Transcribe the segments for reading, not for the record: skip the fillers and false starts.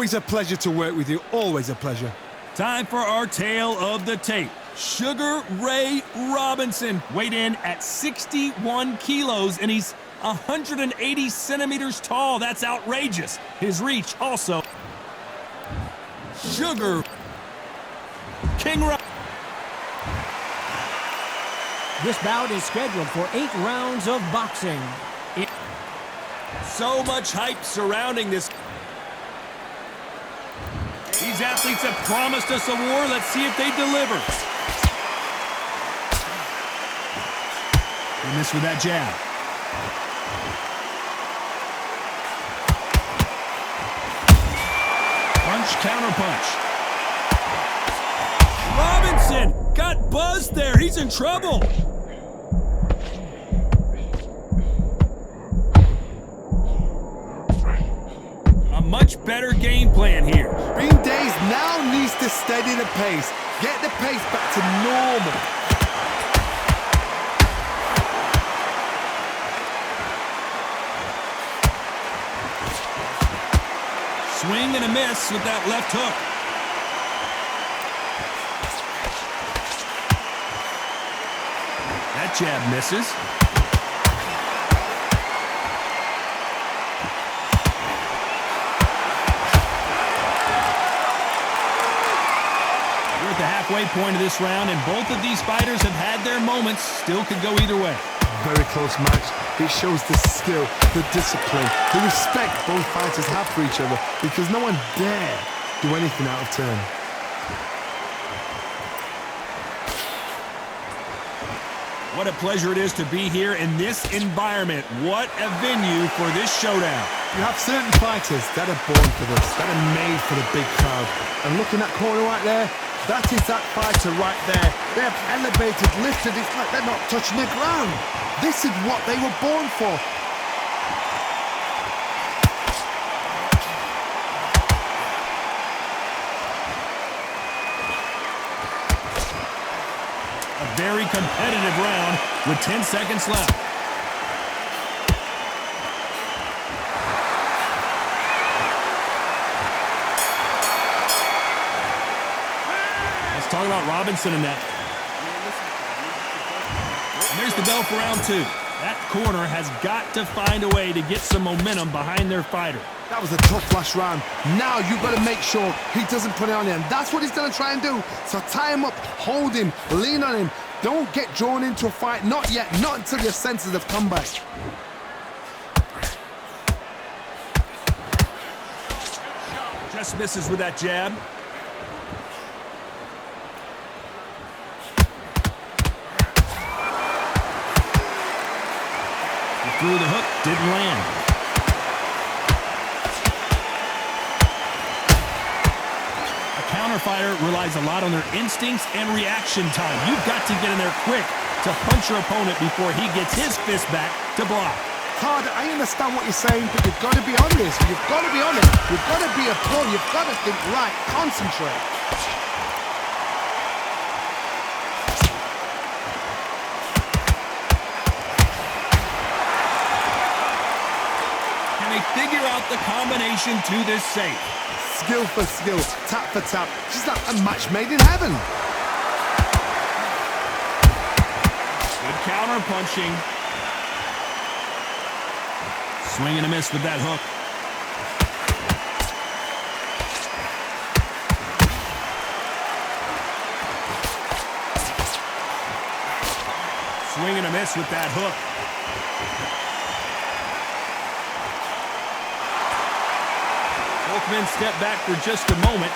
Always a pleasure to work with you, always a pleasure. Time for our tale of the tape. Sugar Ray Robinson weighed in at 61 kilos, and he's 180 centimeters tall. That's outrageous. His reach also. Sugar King Rob. This bout is scheduled for 8 rounds of boxing. So much hype surrounding this. These athletes have promised us a war. Let's see if they deliver. They missed with that jab. Punch, counter punch. Robinson got buzzed there. He's in trouble. A much better game plan here. Green Days now needs to steady the pace. Get the pace back to normal. Swing and a miss with that left hook. That jab misses. We're at the halfway point of this round, and both of these fighters have had their moments. Still could go either way. Very close match. It shows the skill, the discipline, the respect both fighters have for each other, because no one dare do anything out of turn. What a pleasure it is to be here in this environment. What a venue for this showdown. You have certain fighters that are born for this, that are made for the big crowd. And looking at that corner right there, that is that fighter right there. They have elevated, lifted, it's like they're not touching the ground. This is what they were born for. A very competitive round with 10 seconds left. Let's talk about Robinson in that. And there's the bell for round 2. That corner has got to find a way to get some momentum behind their fighter. That was a tough last round. Now you've got to make sure he doesn't put it on him. That's what he's going to try and do. So tie him up, hold him, lean on him. Don't get drawn into a fight. Not yet. Not until your senses have come back. Just misses with that jab. He threw the hook, didn't land. Fighter relies a lot on their instincts and reaction time. You've got to get in there quick to punch your opponent before he gets his fist back to block. Todd, I understand what you're saying, but you've got to be on this. You've got to be on it. You've got to be a pro. You've got to think right. Concentrate. Can they figure out the combination to this safe? Skill for skill, tap for tap. Just like a match made in heaven. Good counter punching. Swing and a miss with that hook. Swing and a miss with that hook. Both men step back for just a moment.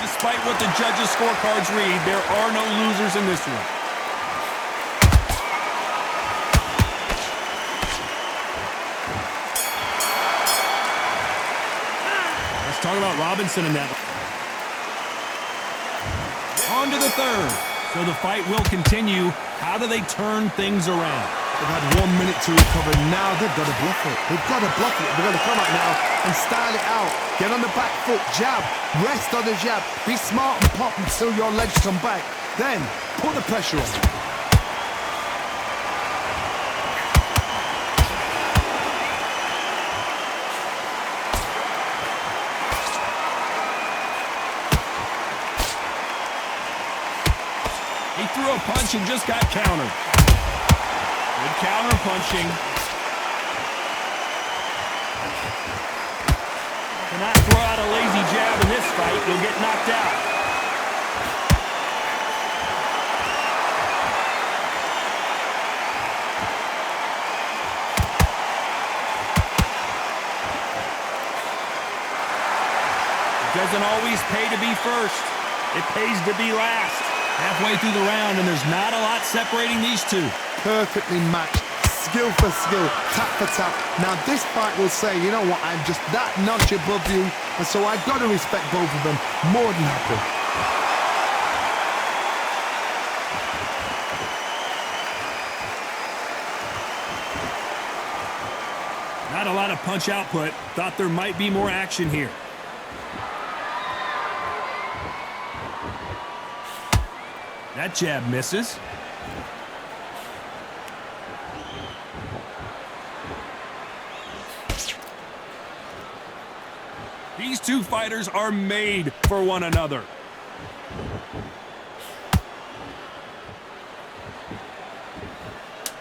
Despite what the judges' scorecards read, there are no losers in this one. Let's talk about Robinson in that. On to the third. So the fight will continue. How do they turn things around? They've had 1 minute to recover. Now they've got to bluff it. They've got to bluff it. They've got to come out now and style it out. Get on the back foot, jab, rest on the jab. Be smart and pop until your legs come back. Then, put the pressure on. He threw a punch and just got countered. Good counter punching. Cannot throw out a lazy jab in this fight. You'll get knocked out. It doesn't always pay to be first. It pays to be last. Halfway through the round, and there's not a lot separating these two. Perfectly matched, skill for skill, tap for tap. Now this fight will say, you know what, I'm just that notch above you, and so I've got to respect both of them more than happy. Not a lot of punch output. Thought there might be more action here. That jab misses. These two fighters are made for one another.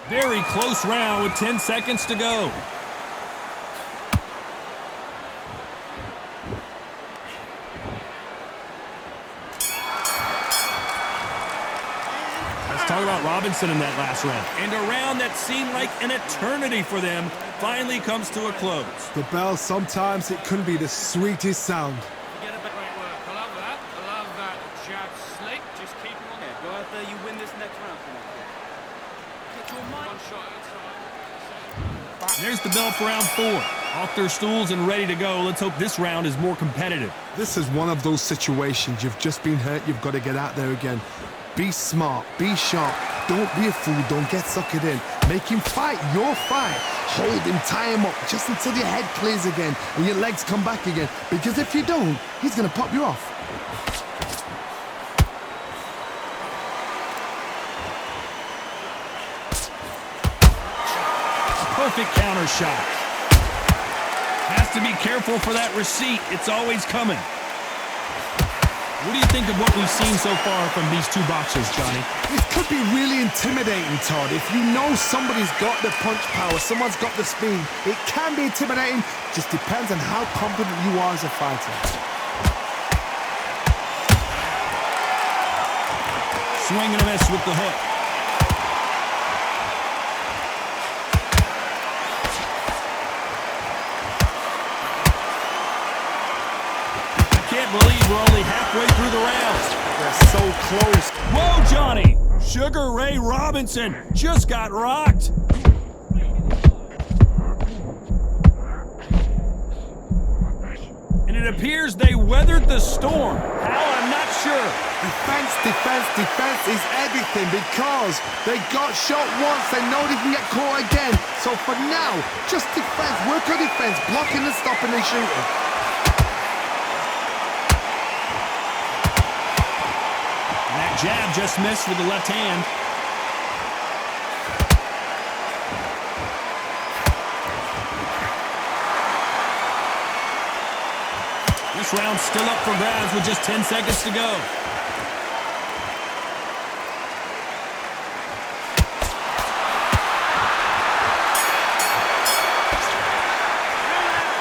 Very close round with 10 seconds to go. Talk about Robinson in that last round. And a round that seemed like an eternity for them finally comes to a close. The bell, sometimes it can be the sweetest sound. Great work. I love that. I love that. Jab slick. Just keep him on there. Go out there, you win this next round. Get your mind. One shot at a time. There's the bell for round 4. Off their stools and ready to go. Let's hope this round is more competitive. This is one of those situations. You've just been hurt. You've got to get out there again. Be smart, be sharp, don't be a fool, don't get suckered in. Make him fight your fight. Hold him, tie him up, just until your head clears again and your legs come back again. Because if you don't, he's going to pop you off. A perfect counter shot. Has to be careful for that receipt. It's always coming. What do you think of what we've seen so far from these two boxers, Johnny? It could be really intimidating, Todd. If you know somebody's got the punch power, someone's got the speed, it can be intimidating. Just depends on how confident you are as a fighter. Swing and a miss with the hook. Can't believe we're only halfway through the round. They're so close. Whoa, Johnny! Sugar Ray Robinson just got rocked. And it appears they weathered the storm. How? I'm not sure. Defense, defense, defense is everything because they got shot once. They know they can get caught again. So for now, just defense. Work on defense. Blocking and stopping and shooting. That jab just missed with the left hand. This round's still up for grabs with just 10 seconds to go.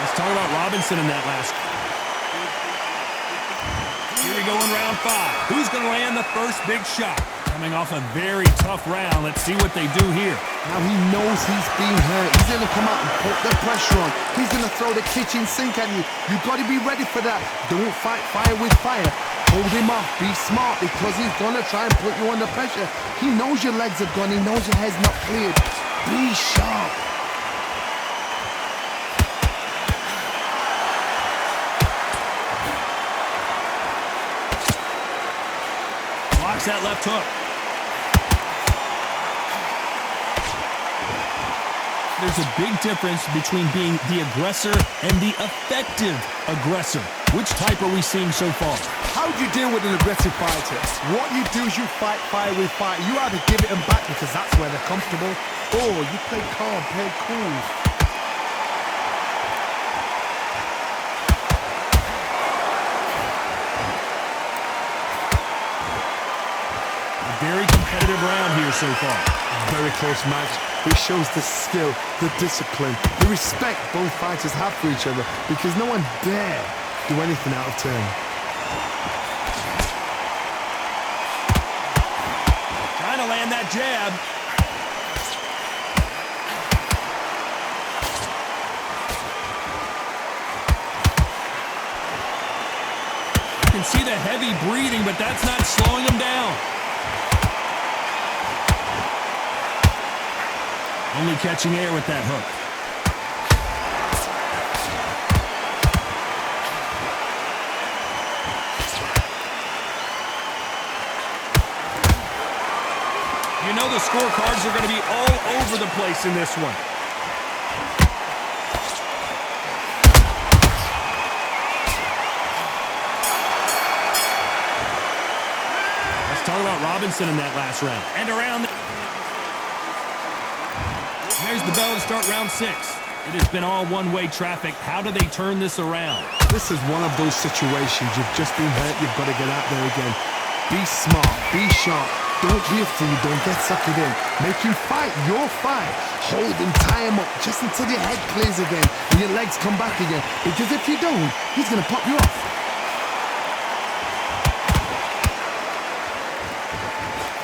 Let's talk about Robinson in that last. Here we go in round 5. Who's going to land the first big shot? Coming off a very tough round. Let's see what they do here. Now he knows he's being hurt. He's going to come out and put the pressure on. He's going to throw the kitchen sink at you. You've got to be ready for that. Don't fight fire with fire. Hold him off. Be smart because he's going to try and put you under pressure. He knows your legs are gone. He knows your head's not cleared. Be sharp. Blocks that left hook. There's a big difference between being the aggressor and the effective aggressor. Which type are we seeing so far? How do you deal with an aggressive fighter? What you do is you fight fire with fire. You either give it them back because that's where they're comfortable, or you play calm, play cool. A very competitive round here so far. Very close match. It shows the skill, the discipline, the respect both fighters have for each other because no one dare do anything out of turn. Trying to land that jab. You can see the heavy breathing, but that's not slowing him down. Only catching air with that hook. You know the scorecards are going to be all over the place in this one. Let's talk about Robinson in that last round. And around... There's the bell to start round 6. It has been all one-way traffic. How do they turn this around? This is one of those situations. You've just been hurt. You've got to get out there again. Be smart. Be sharp. Don't be a fool. Don't get sucked in. Make him fight your fight. Hold him, tie him up just until your head clears again and your legs come back again. Because if you don't, he's going to pop you off.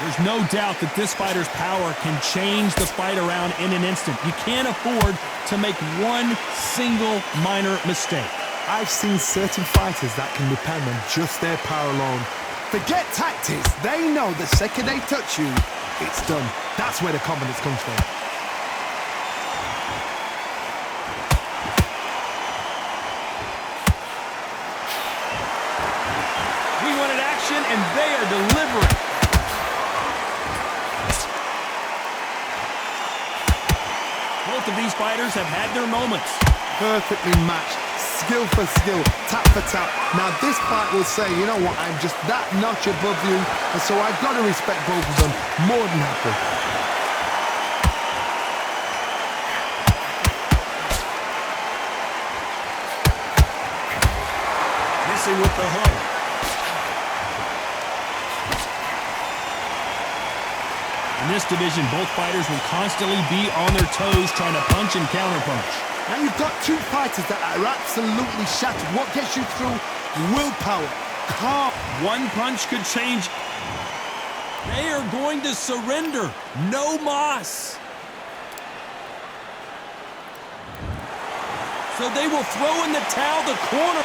There's no doubt that this fighter's power can change the fight around in an instant. You can't afford to make one single minor mistake. I've seen certain fighters that can depend on just their power alone. Forget tactics. They know the second they touch you, it's done. That's where the confidence comes from. We wanted action, and they are delivering. Both of these fighters have had their moments. Perfectly matched, skill for skill, tap for tap. Now this fight will say, you know what, I'm just that notch above you, and so I've got to respect both of them more than happy. Missing with the hook. In this division, both fighters will constantly be on their toes trying to punch and counterpunch. Now you've got two fighters that are absolutely shattered. What gets you through? Willpower, calm. One punch could change. They are going to surrender. No mas. So they will throw in the towel. The corner.